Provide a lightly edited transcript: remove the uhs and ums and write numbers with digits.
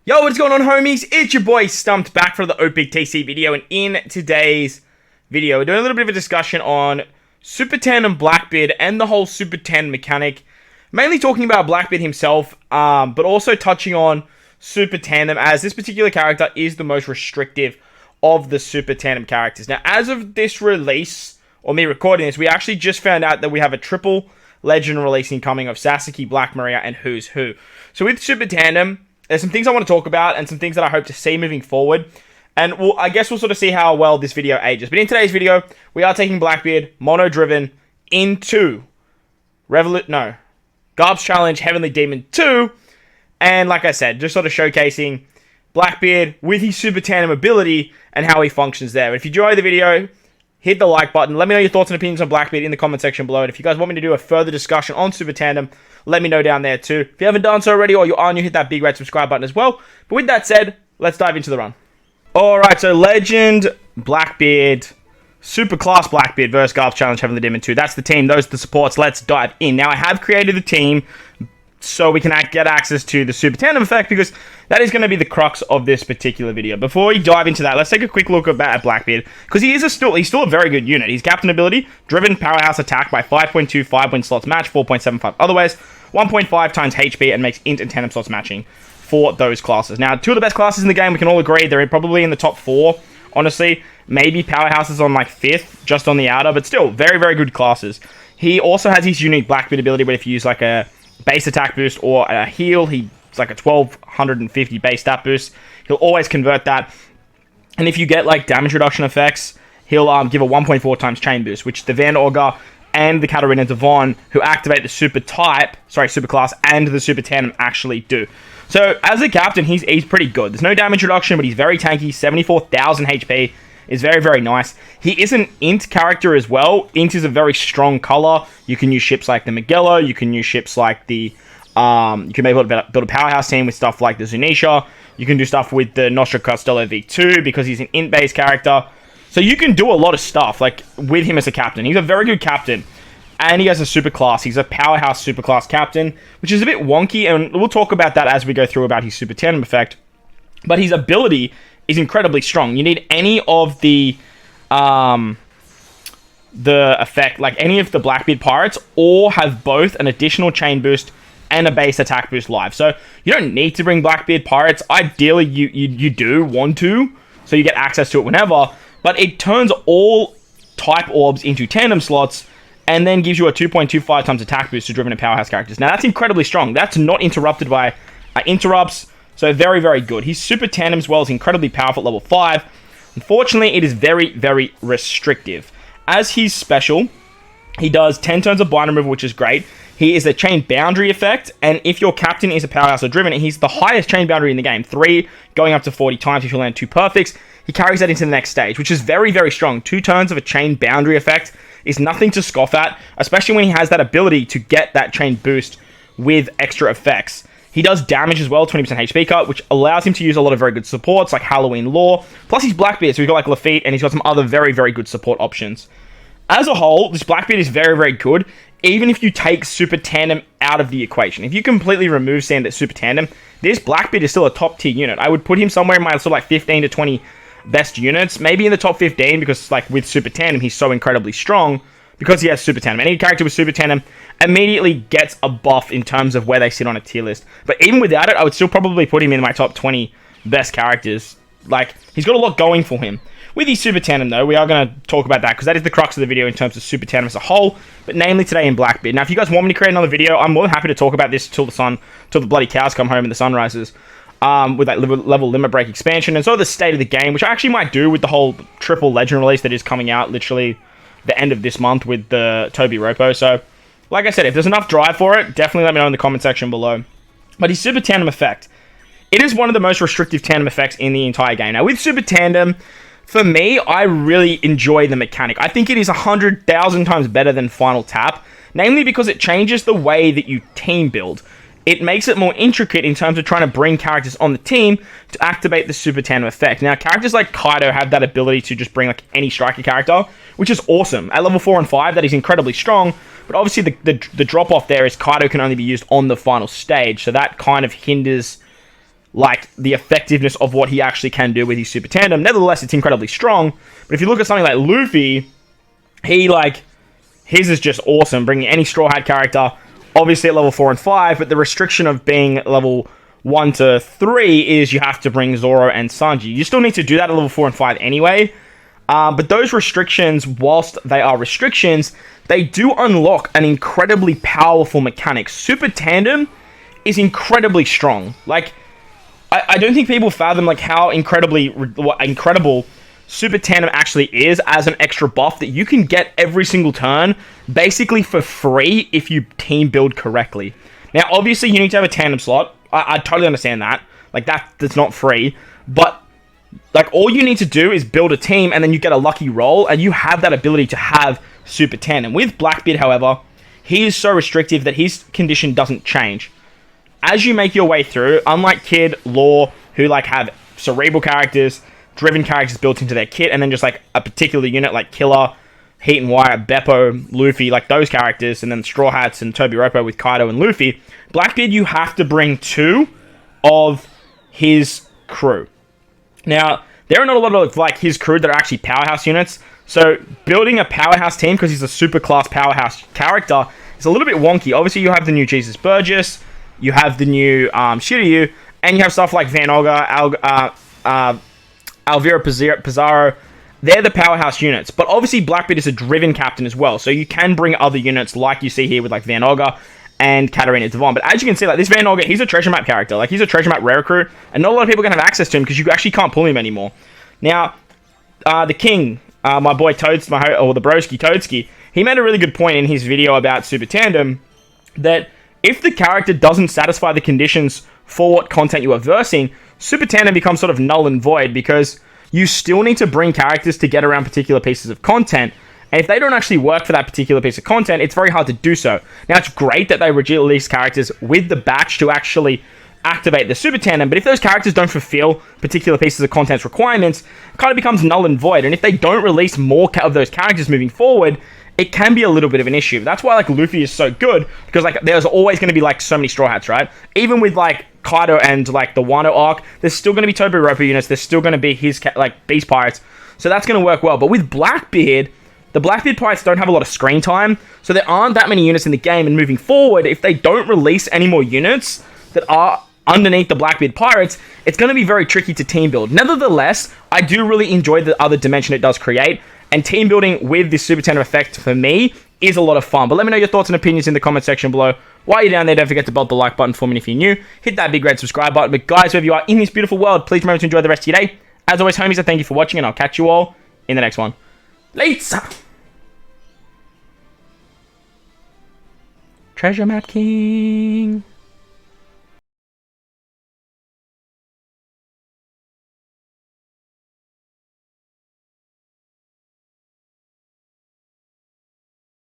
Yo, what's going on, homies? It's your boy Stumped back for the OPTC video, and in today's video, we're doing a little bit of a discussion on Super Tandem Blackbeard and the whole Super Tandem mechanic. Mainly talking about Blackbeard himself, but also touching on Super Tandem, as this particular character is the most restrictive of the Super Tandem characters. Now, as of this release, or me recording this, we actually just found out that we have a triple legend releasing coming of Sasuke, Black Maria, and Who's Who. So with Super Tandem, there's some things I want to talk about and some things that I hope to see moving forward. And I guess we'll sort of see how well this video ages. But in today's video, we are taking Blackbeard, mono-driven, into Garb's Challenge Heavenly Demon 2. And like I said, just sort of showcasing Blackbeard with his Super Tandem ability and how he functions there. But if you enjoy the video, hit the like button. Let me know your thoughts and opinions on Blackbeard in the comment section below. And if you guys want me to do a further discussion on Super Tandem, let me know down there too. If you haven't done so already or you are new, hit that big red subscribe button as well. But with that said, let's dive into the run. Alright, so Legend Blackbeard, Super Class Blackbeard versus Garb's Challenge Heavenly Demon 2. That's the team. Those are the supports. Let's dive in. Now, I have created the team so we can get access to the Super Tandem effect, because that is going to be the crux of this particular video. Before we dive into that, let's take a quick look at Blackbeard, because he's still a very good unit. His captain ability, driven powerhouse attack by 5.25 win slots match, 4.75 otherwise, 1.5 times HP, and makes int and tandem slots matching for those classes. Now, two of the best classes in the game, we can all agree, they're probably in the top 4, honestly. Maybe Powerhouse is on like 5th, just on the outer, but still, very, very good classes. He also has his unique Blackbeard ability, where if you use like a base attack boost or a heal, he's like a 1250 base stat boost. He'll always convert that. And if you get like damage reduction effects, he'll give a 1.4 times chain boost, which the Van Augur and the Katarina Devon, who activate the super class and the Super Tandem, actually do. So as a captain, he's pretty good. There's no damage reduction, but he's very tanky. 74,000 HP is very, very nice. He is an int character as well. Int is a very strong color. You can use ships like the Magello. You can use ships like the... you can maybe build a powerhouse team with stuff like the Zunisha. You can do stuff with the Nostra Costello V2 because he's an int-based character. So you can do a lot of stuff like with him as a captain. He's a very good captain. And he has a super class. He's a powerhouse super class captain, which is a bit wonky. And we'll talk about that as we go through about his Super Tandem effect. But his ability is incredibly strong. You need any of the effect, like any of the Blackbeard pirates, or have both an additional chain boost and a base attack boost live. So you don't need to bring Blackbeard pirates. Ideally, you do want to, so you get access to it whenever. But it turns all type orbs into tandem slots, and then gives you a 2.25 times attack boost to driven and powerhouse characters. Now, that's incredibly strong. That's not interrupted by interrupts. So very, very good. His Super Tandem as well is incredibly powerful at level 5. Unfortunately, it is very, very restrictive. As his special, he does 10 turns of bind removal, which is great. He is a chain boundary effect, and if your captain is a powerhouse or driven, he's the highest chain boundary in the game. 3 going up to 40 times if you land 2 perfects. He carries that into the next stage, which is very, very strong. 2 turns of a chain boundary effect is nothing to scoff at, especially when he has that ability to get that chain boost with extra effects. He does damage as well, 20% HP cut, which allows him to use a lot of very good supports, like Halloween Lore. Plus, he's Blackbeard, so he's got like Lafitte, and he's got some other very, very good support options. As a whole, this Blackbeard is very, very good, even if you take Super Tandem out of the equation. If you completely remove Super Tandem, this Blackbeard is still a top-tier unit. I would put him somewhere in my sort of like 15 to 20 best units, maybe in the top 15, because like with Super Tandem, he's so incredibly strong, because he has Super Tandem. Any character with Super Tandem immediately gets a buff in terms of where they sit on a tier list. But even without it, I would still probably put him in my top 20 best characters. Like, he's got a lot going for him. With his Super Tandem, though, we are going to talk about that, because that is the crux of the video in terms of Super Tandem as a whole, but namely today in Blackbeard. Now, if you guys want me to create another video, I'm more than happy to talk about this till the bloody cows come home and the sun rises, with that level limit break expansion, and sort of the state of the game, which I actually might do with the whole triple legend release that is coming out literally the end of this month with the Toby Ropo. So, like I said, if there's enough drive for it, definitely let me know in the comment section below. But his Super Tandem effect, it is one of the most restrictive tandem effects in the entire game. Now, with Super Tandem, for me, I really enjoy the mechanic. I think it is 100,000 times better than Final Tap, namely because it changes the way that you team build. It makes it more intricate in terms of trying to bring characters on the team to activate the Super Tandem effect. Now, characters like Kaido have that ability to just bring like any striker character, which is awesome. At level 4 and 5, that is incredibly strong, but obviously the drop-off there is Kaido can only be used on the final stage, so that kind of hinders like the effectiveness of what he actually can do with his super tandem. Nevertheless, it's incredibly strong. But if you look at something like Luffy, his is just awesome, bringing any Straw Hat character, obviously at level 4 and 5, but the restriction of being level 1 to 3 is you have to bring Zoro and Sanji. You still need to do that at level 4 and 5 anyway, but those restrictions, whilst they are restrictions, they do unlock an incredibly powerful mechanic. Super Tandem is incredibly strong. Like, I don't think people fathom like how incredible Super Tandem actually is as an extra buff that you can get every single turn, basically for free if you team build correctly. Now, obviously, you need to have a tandem slot. I totally understand that. Like, that's not free. But, like, all you need to do is build a team, and then you get a lucky roll, and you have that ability to have Super Tandem. With Blackbeard, however, he is so restrictive that his condition doesn't change. As you make your way through, unlike Kid, Law, who, like, have cerebral characters, driven characters built into their kit, and then just, like, a particular unit like Killer, Heat and Wire, Beppo, Luffy, like those characters, and then Straw Hats and Toby Roppo with Kaido and Luffy, Blackbeard, you have to bring 2 of his crew. Now, there are not a lot of, like, his crew that are actually powerhouse units, so building a powerhouse team, because he's a super class powerhouse character, is a little bit wonky. Obviously, you have the new Jesus Burgess, you have the new Shiryu, and you have stuff like Van Ogre, Alvira Pizarro. They're the powerhouse units. But obviously, Blackbeard is a driven captain as well, so you can bring other units like you see here with like Van Ogre and Katarina Devon. But as you can see, like this Van Ogre, he's a treasure map character. Like, he's a treasure map rare recruit, and not a lot of people can have access to him because you actually can't pull him anymore. Now, the King, my boy Toads, or the broski Toadski, he made a really good point in his video about Super Tandem that if the character doesn't satisfy the conditions for what content you are versing, Super Tandem becomes sort of null and void because you still need to bring characters to get around particular pieces of content. And if they don't actually work for that particular piece of content, it's very hard to do so. Now, it's great that they release characters with the batch to actually activate the Super Tandem, but if those characters don't fulfill particular pieces of content's requirements, it kind of becomes null and void. And if they don't release more of those characters moving forward, it can be a little bit of an issue. That's why, like, Luffy is so good, because, like, there's always going to be, like, so many Straw Hats, right? Even with, like, Kaido and, like, the Wano arc, there's still going to be Toby Roppo units, there's still going to be his, like, Beast Pirates, so that's going to work well. But with Blackbeard, the Blackbeard Pirates don't have a lot of screen time, so there aren't that many units in the game, and moving forward, if they don't release any more units that are underneath the Blackbeard Pirates, it's going to be very tricky to team build. Nevertheless, I do really enjoy the other dimension it does create, and team building with this Super Tandem effect, for me, is a lot of fun. But let me know your thoughts and opinions in the comment section below. While you're down there, don't forget to belt the like button for me if you're new. Hit that big red subscribe button. But guys, wherever you are in this beautiful world, please remember to enjoy the rest of your day. As always, homies, I thank you for watching, and I'll catch you all in the next one. Later! Treasure Map King!